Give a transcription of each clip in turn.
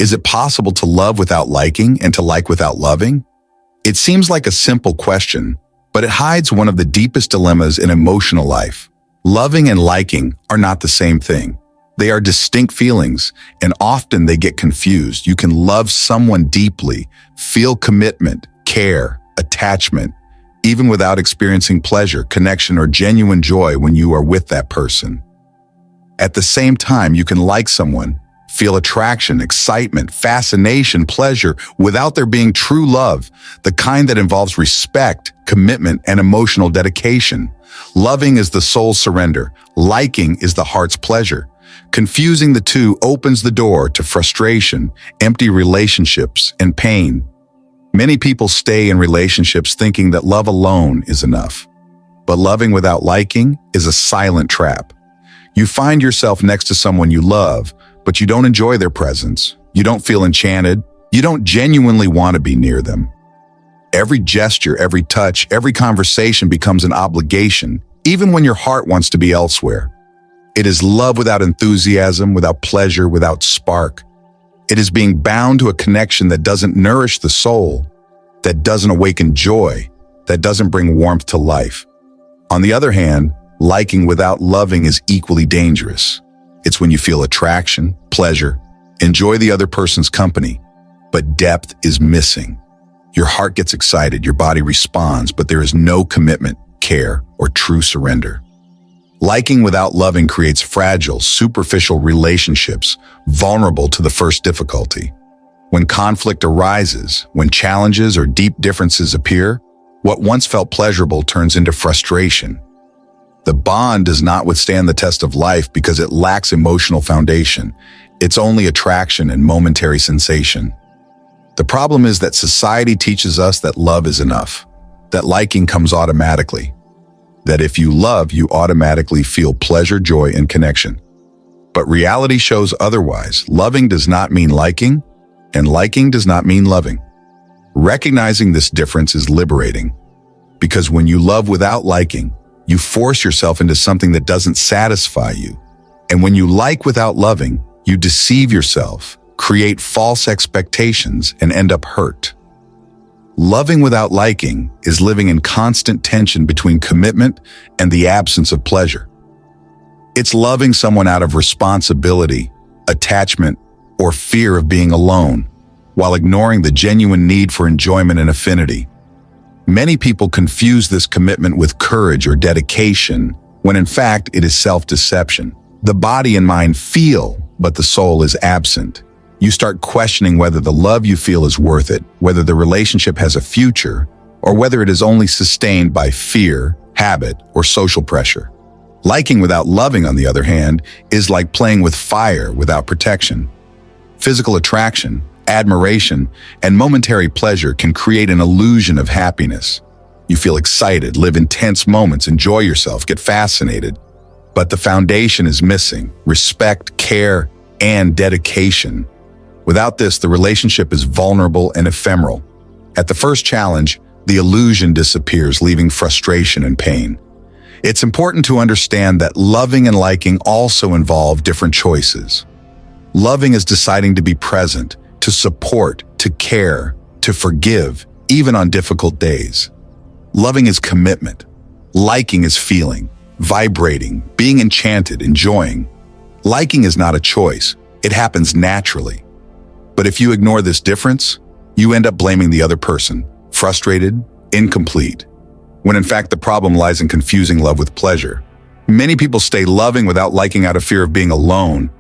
Is it possible to love without liking and to like without loving? It seems like a simple question, but it hides one of the deepest dilemmas in emotional life. Loving and liking are not the same thing. They are distinct feelings, and often they get confused. You can love someone deeply, feel commitment, care, attachment, even without experiencing pleasure, connection, or genuine joy when you are with that person. At the same time, you can like someone, feel attraction, excitement, fascination, pleasure, without there being true love, the kind that involves respect, commitment, and emotional dedication. Loving is the soul's surrender. Liking is the heart's pleasure. Confusing the two opens the door to frustration, empty relationships, and pain. Many people stay in relationships thinking that love alone is enough. But loving without liking is a silent trap. You find yourself next to someone you love, but you don't enjoy their presence. You don't feel enchanted. You don't genuinely want to be near them. Every gesture, every touch, every conversation becomes an obligation, even when your heart wants to be elsewhere. It is love without enthusiasm, without pleasure, without spark. It is being bound to a connection that doesn't nourish the soul, that doesn't awaken joy, that doesn't bring warmth to life. On the other hand, liking without loving is equally dangerous. It's when you feel attraction, pleasure, enjoy the other person's company, but depth is missing. Your heart gets excited, your body responds, but there is no commitment, care, or true surrender. Liking without loving creates fragile, superficial relationships, vulnerable to the first difficulty. When conflict arises, when challenges or deep differences appear, what once felt pleasurable turns into frustration. The bond does not withstand the test of life because it lacks emotional foundation. It's only attraction and momentary sensation. The problem is that society teaches us that love is enough, that liking comes automatically, that if you love, you automatically feel pleasure, joy, and connection. But reality shows otherwise. Loving does not mean liking, and liking does not mean loving. Recognizing this difference is liberating, because when you love without liking, you force yourself into something that doesn't satisfy you. And when you like without loving, you deceive yourself, create false expectations, and end up hurt. Loving without liking is living in constant tension between commitment and the absence of pleasure. It's loving someone out of responsibility, attachment, or fear of being alone, while ignoring the genuine need for enjoyment and affinity. Many people confuse this commitment with courage or dedication, when in fact it is self-deception. The body and mind feel, but the soul is absent. You start questioning whether the love you feel is worth it, whether the relationship has a future, or whether it is only sustained by fear, habit, or social pressure. Liking without loving, on the other hand, is like playing with fire without protection. Physical attraction, admiration, and momentary pleasure can create an illusion of happiness. You feel excited, live intense moments, enjoy yourself, get fascinated. But the foundation is missing: respect, care, and dedication. Without this, the relationship is vulnerable and ephemeral. At the first challenge, the illusion disappears, leaving frustration and pain. It's important to understand that loving and liking also involve different choices. Loving is deciding to be present, to support, to care, to forgive, even on difficult days. Loving is commitment. Liking is feeling, vibrating, being enchanted, enjoying. Liking is not a choice. It happens naturally. But if you ignore this difference, you end up blaming the other person, frustrated, incomplete, when in fact the problem lies in confusing love with pleasure. Many people stay loving without liking out of fear of being alone,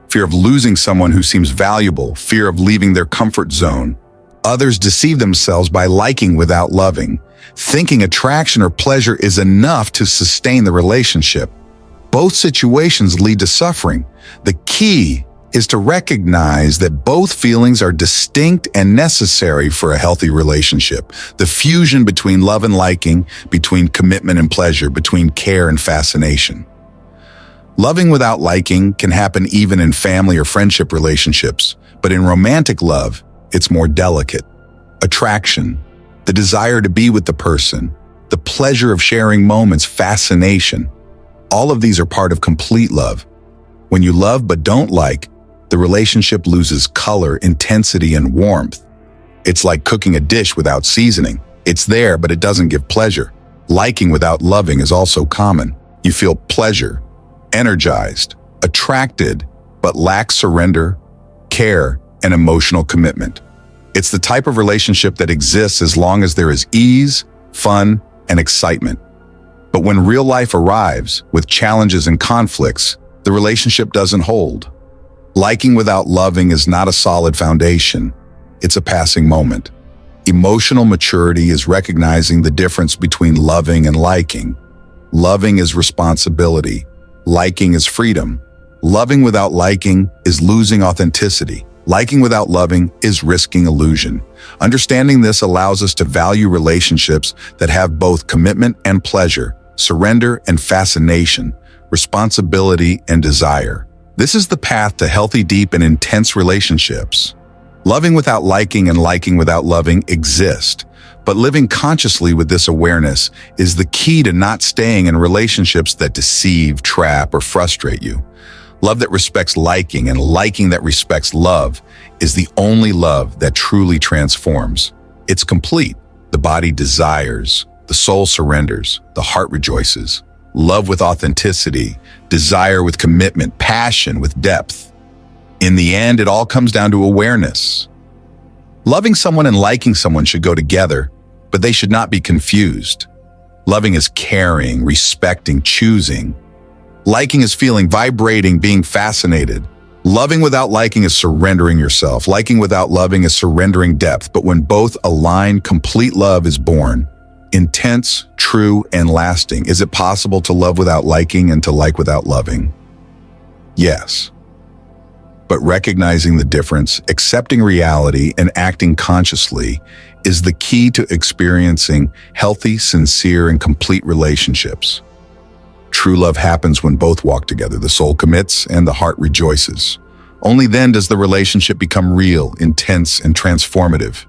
fear of losing someone who seems valuable, fear of leaving their comfort zone. Others deceive themselves by liking without loving, thinking attraction or pleasure is enough to sustain the relationship. Both situations lead to suffering. The key is to recognize that both feelings are distinct and necessary for a healthy relationship. The fusion between love and liking, between commitment and pleasure, between care and fascination. Loving without liking can happen even in family or friendship relationships, but in romantic love, it's more delicate. Attraction, the desire to be with the person, the pleasure of sharing moments, fascination. All of these are part of complete love. When you love but don't like, the relationship loses color, intensity, and warmth. It's like cooking a dish without seasoning. It's there, but it doesn't give pleasure. Liking without loving is also common. You feel pleasure, energized, attracted, but lack surrender, care, and emotional commitment. It's the type of relationship that exists as long as there is ease, fun, and excitement. But when real life arrives, with challenges and conflicts, the relationship doesn't hold. Liking without loving is not a solid foundation. It's a passing moment. Emotional maturity is recognizing the difference between loving and liking. Loving is responsibility. Liking is freedom. Loving without liking is losing authenticity. Liking without loving is risking illusion. Understanding this allows us to value relationships that have both commitment and pleasure, surrender and fascination, responsibility and desire. This is the path to healthy, deep, and intense relationships. Loving without liking and liking without loving exist, but living consciously with this awareness is the key to not staying in relationships that deceive, trap, or frustrate you. Love that respects liking and liking that respects love is the only love that truly transforms. It's complete. The body desires, the soul surrenders, the heart rejoices. Love with authenticity, desire with commitment, passion with depth. In the end, it all comes down to awareness. Loving someone and liking someone should go together, but they should not be confused. Loving is caring, respecting, choosing. Liking is feeling, vibrating, being fascinated. Loving without liking is surrendering yourself. Liking without loving is surrendering depth. But when both align, complete love is born. Intense, true, and lasting. Is it possible to love without liking and to like without loving? Yes. But recognizing the difference, accepting reality, and acting consciously is the key to experiencing healthy, sincere, and complete relationships. True love happens when both walk together. The soul commits and the heart rejoices. Only then does the relationship become real, intense, and transformative.